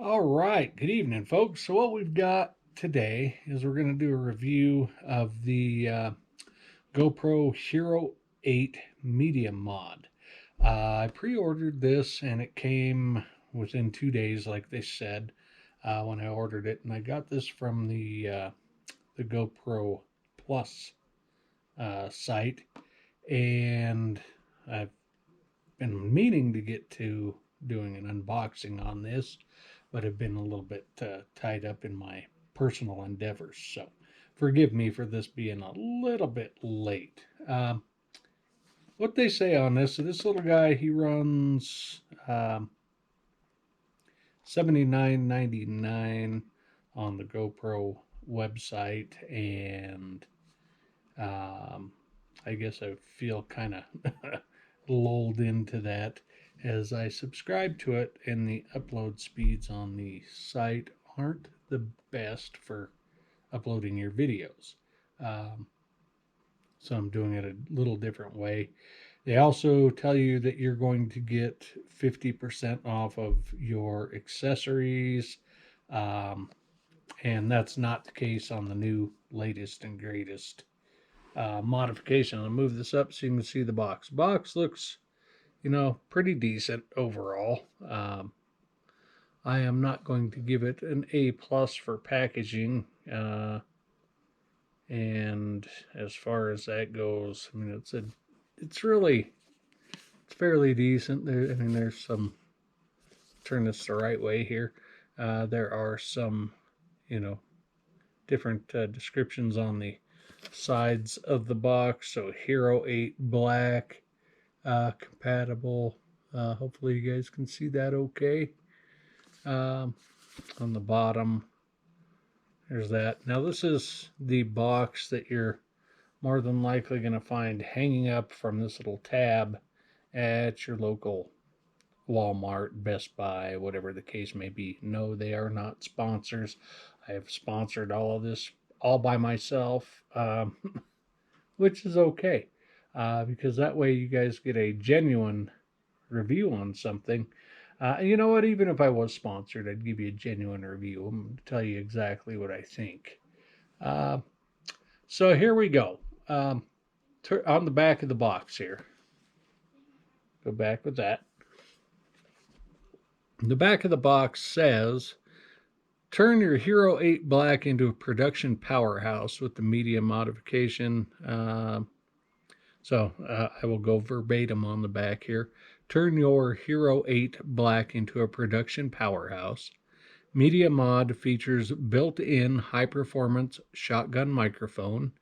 All right, good evening, folks. So, what we've got today is we're going to do a review of the GoPro Hero 8 Media Mod. I pre ordered this and it came within 2 days, like they said when I ordered it. And I got this from the GoPro Plus site. And I've been meaning to get to doing an unboxing on this, but have been a little bit tied up in my personal endeavors. So forgive me for this being a little bit late. What they say on this, so this little guy, he runs $79.99 on the GoPro website, and I guess I feel kind of lulled into that as I subscribe to it, and the upload speeds on the site aren't the best for uploading your videos. Um, so I'm doing it a little different way. They also tell you that you're going to get 50% off of your accessories, um, and that's not the case on the new, latest, and greatest modification. I'll move this up so you can see the box. Box looks, pretty decent overall. I am not going to give it an A plus for packaging. And as far as that goes, I mean, it's fairly decent. There's some, turn this the right way here. There are some, you know, different descriptions on the sides of the box. So Hero 8 Black compatible. Hopefully you guys can see that okay. On the bottom, there's that. Now this is the box that you're more than likely going to find hanging up from this little tab at your local Walmart, Best Buy, whatever the case may be. No, they are not sponsors. I have sponsored all of this all by myself, which is okay, because that way you guys get a genuine review on something. You know what? Even if I was sponsored, I'd give you a genuine review. I'm going to tell you exactly what I think. Uh, so here we go. On the back of the box here. Go back with that. The back of the box says, turn your Hero 8 Black into a production powerhouse with the media modification. I will go verbatim on the back here. Turn your Hero 8 Black into a production powerhouse. Media Mod features built-in high-performance shotgun microphone,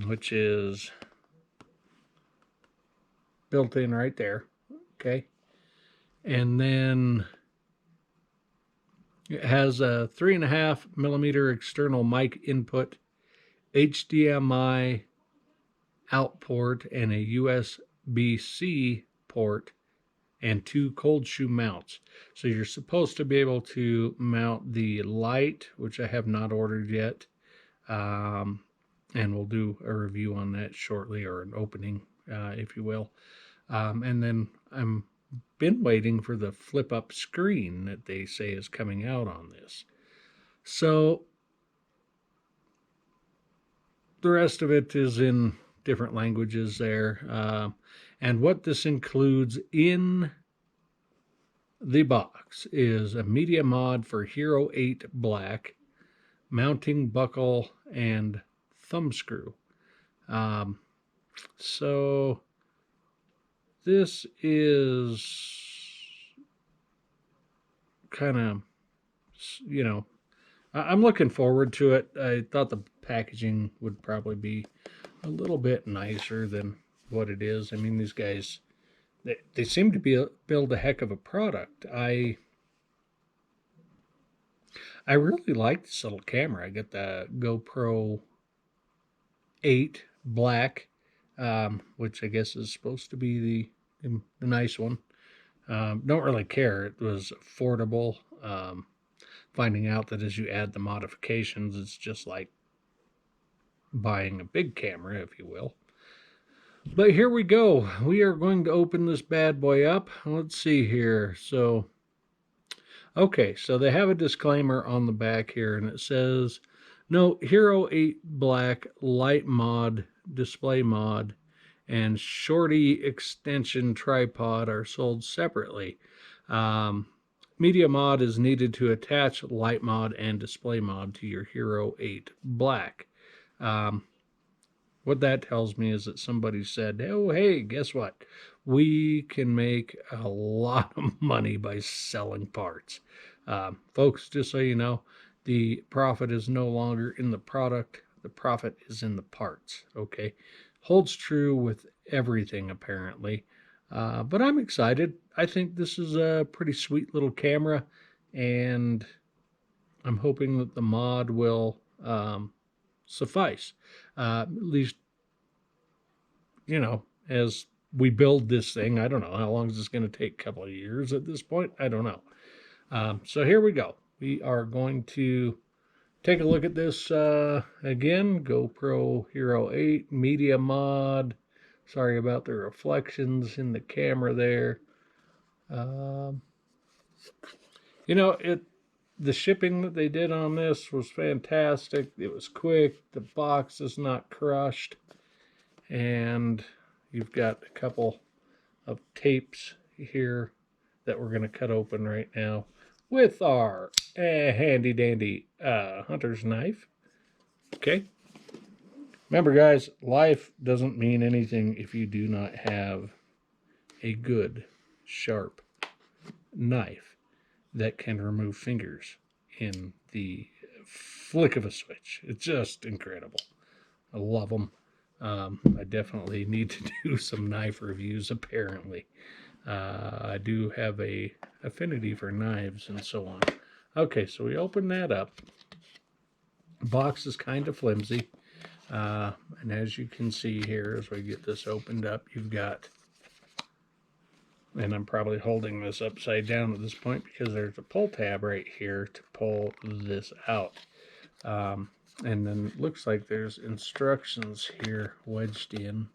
which is built in right there. Okay. And then it has a 3.5 millimeter external mic input, HDMI out port, and a USB-C port, and 2 cold shoe mounts. So you're supposed to be able to mount the light, which I have not ordered yet. And we'll do a review on that shortly, or an opening, if you will. And then I'm been waiting for the flip up screen that they say is coming out on this. So the rest of it is in different languages there. And what this includes in the box is a media mod for Hero 8 Black, mounting buckle, and thumb screw. So this is kind of, I'm looking forward to it. I thought the packaging would probably be a little bit nicer than what it is. I mean, these guys, they seem to build a heck of a product. I really like this little camera. I got the GoPro 8 Black, which I guess is supposed to be the nice one. Don't really care. It was affordable. Finding out that as you add the modifications, it's just like buying a big camera, if you will. But here we go. We are going to open this bad boy up. Let's see here. So Okay, so they have a disclaimer on the back here, and it says, no, Hero 8 Black Light Mod, Display Mod, and Shorty Extension Tripod are sold separately. Media Mod is needed to attach Light Mod and Display Mod to your Hero 8 Black. What that tells me is that somebody said, oh, hey, guess what? We can make a lot of money by selling parts. Folks, just so you know, the profit is no longer in the product. The profit is in the parts, okay? Holds true with everything, apparently. But I'm excited. I think this is a pretty sweet little camera, and I'm hoping that the mod will suffice. At least, as we build this thing, I don't know how long is this going to take. A couple of years at this point. I don't know. So here we go. We are going to take a look at this again. GoPro Hero 8 Media Mod. Sorry about the reflections in the camera there. The shipping that they did on this was fantastic. It was quick. The box is not crushed. And you've got a couple of tapes here that we're going to cut open right now with our handy dandy hunter's knife. Okay. Remember, guys, life doesn't mean anything if you do not have a good, sharp knife that can remove fingers in the flick of a switch. It's just incredible. I love them. I definitely need to do some knife reviews, apparently. I do have a affinity for knives and so on. Okay, so we open that up. The box is kind of flimsy. And as you can see here, as we get this opened up, you've got, and I'm probably holding this upside down at this point because there's a pull tab right here to pull this out. And then it looks like there's instructions here wedged in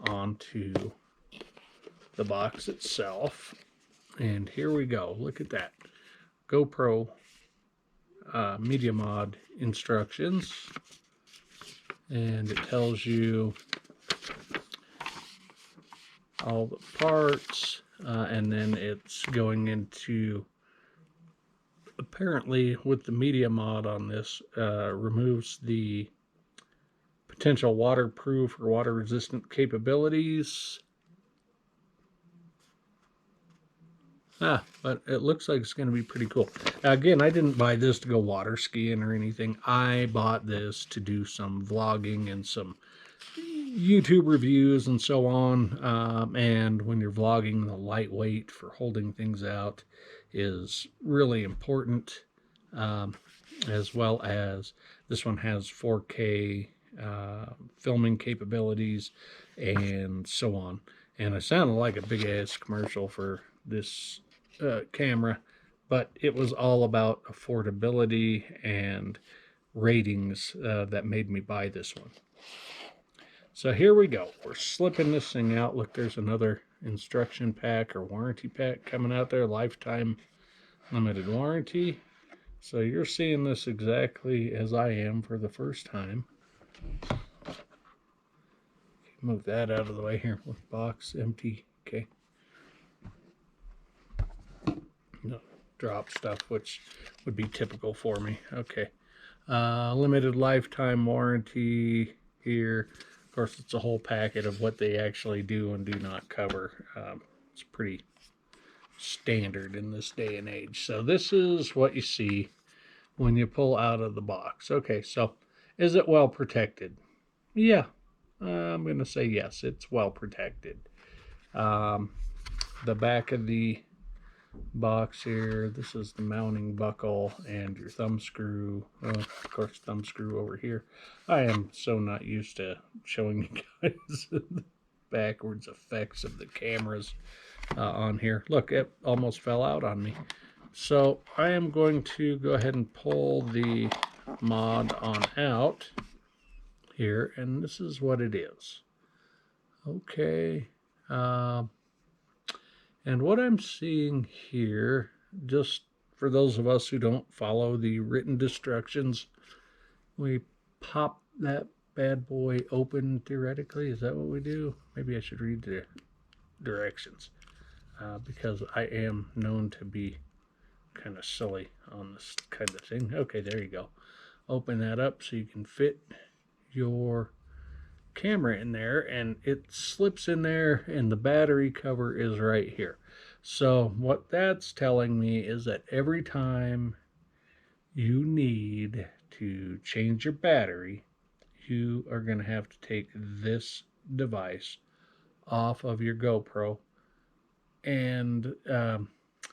onto the box itself. And here we go. Look at that. GoPro Media Mod instructions. And it tells you all the parts. And then it's going into, apparently with the Media Mod on this, removes the potential waterproof or water resistant capabilities. But it looks like it's going to be pretty cool. Again, I didn't buy this to go water skiing or anything. I bought this to do some vlogging and some YouTube reviews and so on. And when you're vlogging, the lightweight for holding things out is really important. As well as this one has 4K filming capabilities and so on. And I sounded like a big ass commercial for this camera, but it was all about affordability and ratings that made me buy this one. So here we go. We're slipping this thing out. Look, there's another instruction pack or warranty pack coming out there. Lifetime limited warranty. So you're seeing this exactly as I am for the first time. Move that out of the way here. Box empty. Okay. No, drop stuff, which would be typical for me. Okay. Limited lifetime warranty here. Of course, it's a whole packet of what they actually do and do not cover. It's pretty standard in this day and age. So this is what you see when you pull out of the box. Okay, so is it well protected? Yeah, I'm going to say yes, it's well protected. The back of the box here, this is the mounting buckle and your thumb screw. Of course, thumb screw over here. I am so not used to showing you guys the backwards effects of the cameras on here. Look, it almost fell out on me. So I am going to go ahead and pull the mod on out here, and this is what it is. Okay. And what I'm seeing here, just for those of us who don't follow the written instructions, we pop that bad boy open theoretically. Is that what we do? Maybe I should read the directions because I am known to be kind of silly on this kind of thing. Okay, there you go. Open that up so you can fit your camera in there, and it slips in there, and the battery cover is right here. So what that's telling me is that every time you need to change your battery, you are going to have to take this device off of your GoPro. And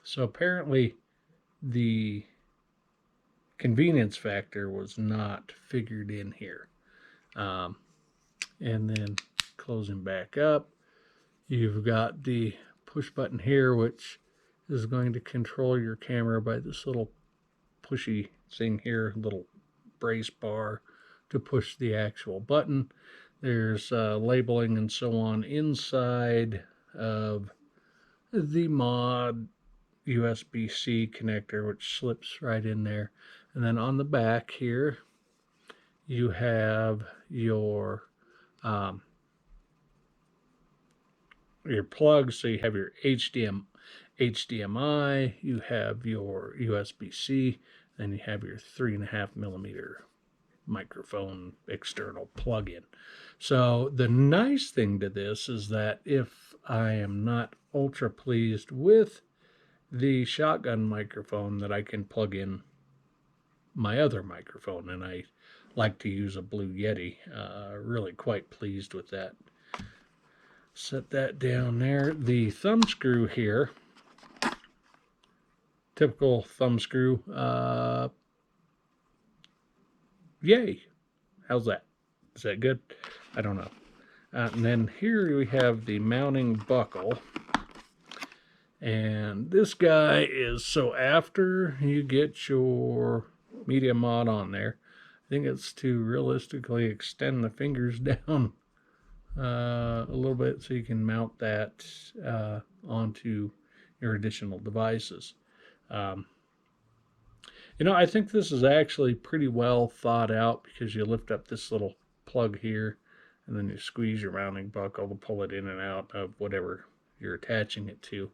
so apparently the convenience factor was not figured in here. And then closing back up, you've got the push button here, which is going to control your camera by this little pushy thing here, little brace bar to push the actual button. There's labeling and so on inside of the mod USB-C connector, which slips right in there. And then on the back here, you have your plugs. So you have your HDMI, you have your USB-C, then you have your 3.5mm microphone external plug-in. So the nice thing to this is that if I am not ultra pleased with the shotgun microphone, that I can plug in my other microphone, and I like to use a Blue Yeti. Really quite pleased with that. Set that down there. The thumb screw here, typical thumb screw. Yay! How's that? Is that good? I don't know. And then here we have the mounting buckle. And this guy is, so after you get your media mod on there, I think it's to realistically extend the fingers down a little bit so you can mount that onto your additional devices. You know, I think this is actually pretty well thought out, because you lift up this little plug here and then you squeeze your mounting buckle to pull it in and out of whatever you're attaching it to,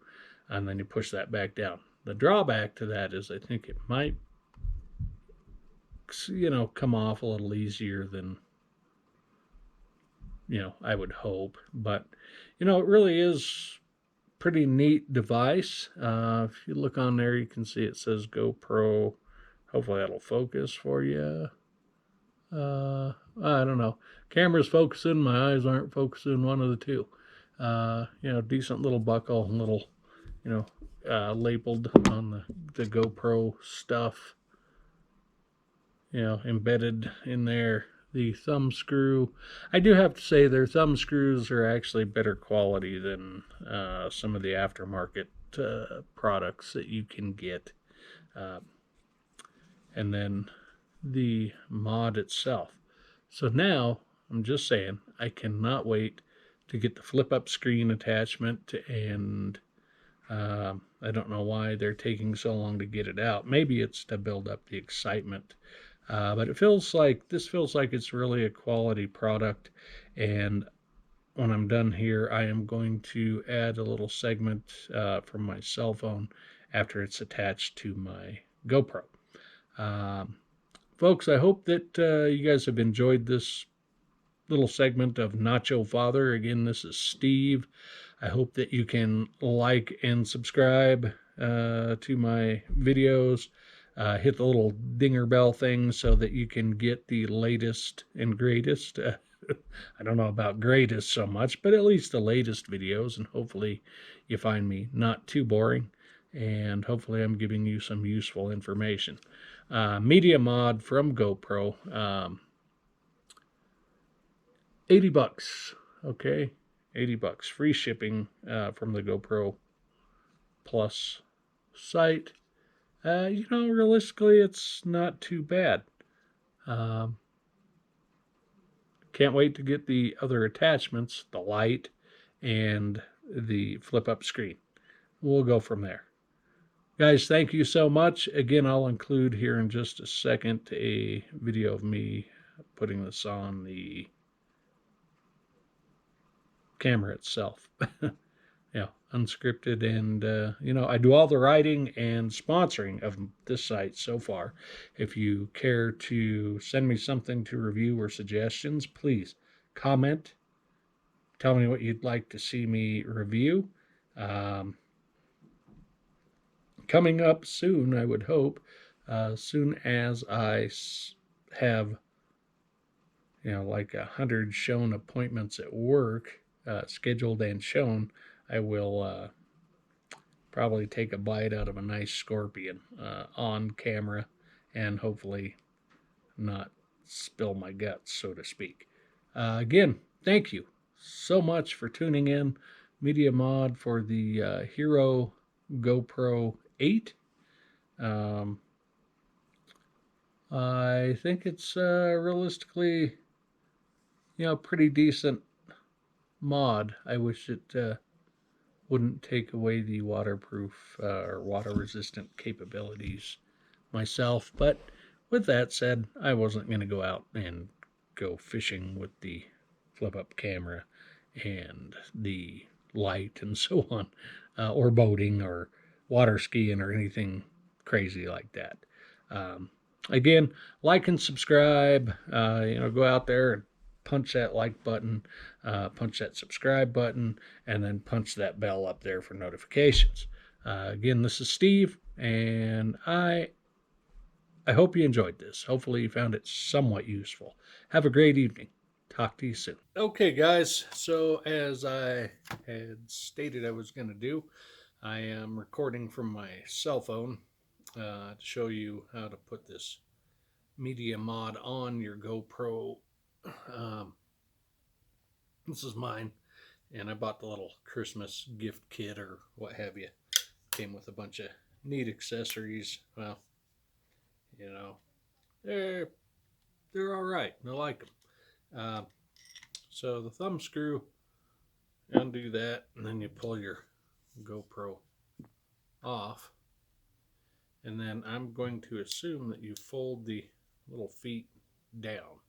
and then you push that back down. The drawback to that is I think it might, you know, come off a little easier than, you know, I would hope. But, you know, it really is pretty neat device. If you look on there, you can see it says GoPro. Hopefully that'll focus for you. I don't know. Camera's focusing, my eyes aren't focusing, one of the two. You know, decent little buckle, little, you know, labeled on the GoPro stuff. You know, embedded in there. The thumb screw, I do have to say their thumb screws are actually better quality than some of the aftermarket products that you can get. And then the mod itself. So now, I'm just saying, I cannot wait to get the flip-up screen attachment, and I don't know why they're taking so long to get it out. Maybe it's to build up the excitement. But it feels like, this feels like it's really a quality product, and when I'm done here, I am going to add a little segment from my cell phone after it's attached to my GoPro. Folks, I hope that you guys have enjoyed this little segment of Nacho Father. Again, this is Steve. I hope that you can like and subscribe to my videos. Hit the little dinger bell thing so that you can get the latest and greatest. I don't know about greatest so much, but at least the latest videos, and hopefully you find me not too boring, and hopefully I'm giving you some useful information. Media mod from GoPro, $80, okay, $80, free shipping from the GoPro Plus site. You know, realistically, it's not too bad. Can't wait to get the other attachments, the light and the flip-up screen. We'll go from there. Guys, thank you so much. Again, I'll include here in just a second a video of me putting this on the camera itself. Yeah, unscripted, and I do all the writing and sponsoring of this site so far. If you care to send me something to review or suggestions, please comment. Tell me what you'd like to see me review. Um, Coming up soon, I would hope, soon as I have like 100 shown appointments at work, scheduled and shown, I will probably take a bite out of a nice scorpion on camera and hopefully not spill my guts, so to speak. Again, thank you so much for tuning in. Media Mod for the Hero GoPro 8. Um, I think it's realistically, pretty decent mod. I wish it wouldn't take away the waterproof or water resistant capabilities myself. But with that said, I wasn't going to go out and go fishing with the flip up camera and the light and so on, or boating or water skiing or anything crazy like that. Um, Again, like and subscribe. Go out there and punch that like button, punch that subscribe button, and then punch that bell up there for notifications. Again, this is Steve, and I hope you enjoyed this. Hopefully, you found it somewhat useful. Have a great evening. Talk to you soon. Okay, guys. So, as I had stated I was going to do, I am recording from my cell phone to show you how to put this media mod on your GoPro. Um, this is mine, and I bought the little Christmas gift kit or what have you. Came with a bunch of neat accessories. Well, you know, they're they're all right. I like them. So the thumb screw, undo that, and then you pull your GoPro off. And then I'm going to assume that you fold the little feet down.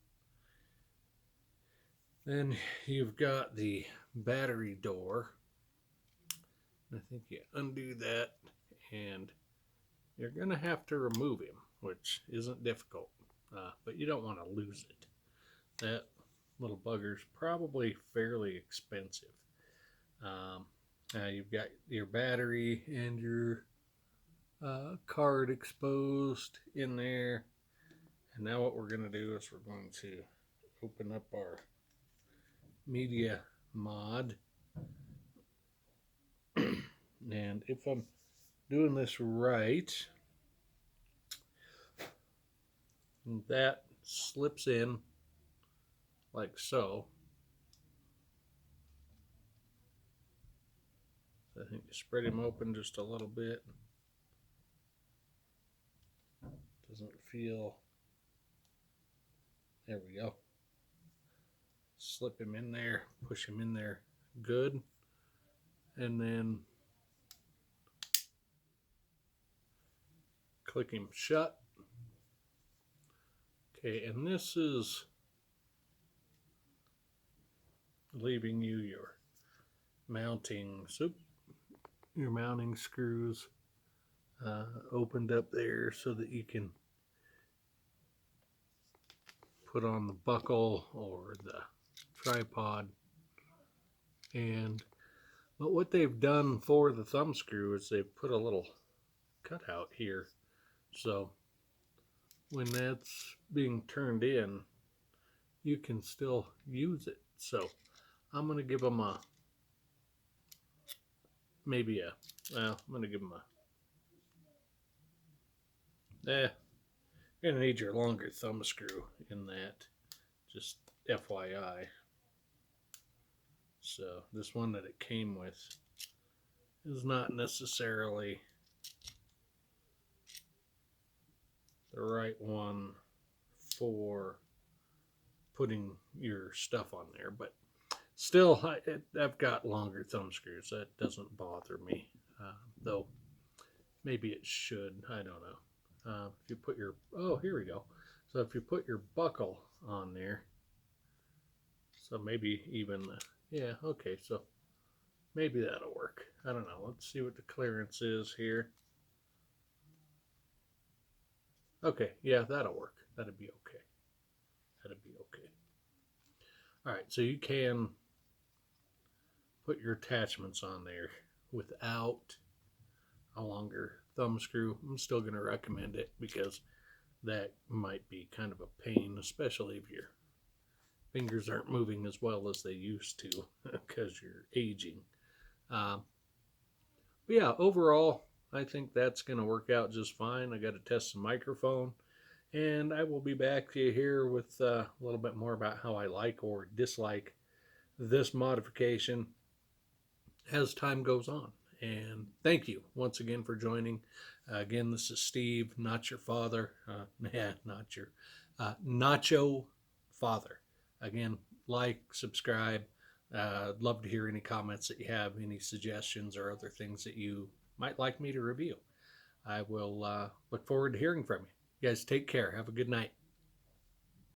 Then you've got the battery door. I think you undo that, and you're going to have to remove him, which isn't difficult, but you don't want to lose it. That little bugger's probably fairly expensive. You've got your battery and your card exposed in there. And now what we're going to do is we're going to open up our media mod. And if I'm doing this right, that slips in like so. I think you spread him open just a little bit. Doesn't feel. There we go. Slip him in there, push him in there good, and then click him shut. Okay, and this is leaving you your mounting screws opened up there so that you can put on the buckle or the tripod. But what they've done for the thumb screw is they've put a little cutout here, so when that's being turned in, you can still use it. So I'm going to give them I'm going to give them you're going to need your longer thumb screw in that, just FYI. So this one that it came with is not necessarily the right one for putting your stuff on there, but still, I've got longer thumb screws. That doesn't bother me, though maybe it should. I don't know. If you put your, oh, here we go. So if you put your buckle on there, so maybe even, yeah, okay, so maybe that'll work. I don't know. Let's see what the clearance is here. Okay, yeah, that'll work. That'd be okay. That'd be okay. All right, so you can put your attachments on there without a longer thumb screw. I'm still going to recommend it because that might be kind of a pain, especially if your fingers aren't moving as well as they used to because you're aging. Um, but yeah, overall, I think that's going to work out just fine. I got to test the microphone, and I will be back to you here with a little bit more about how I like or dislike this modification as time goes on. And thank you once again for joining. Again, this is Steve, not your father. Not your Nacho Father. Again, like, subscribe. I'd love to hear any comments that you have, any suggestions or other things that you might like me to review. I will look forward to hearing from you. You guys take care. Have a good night.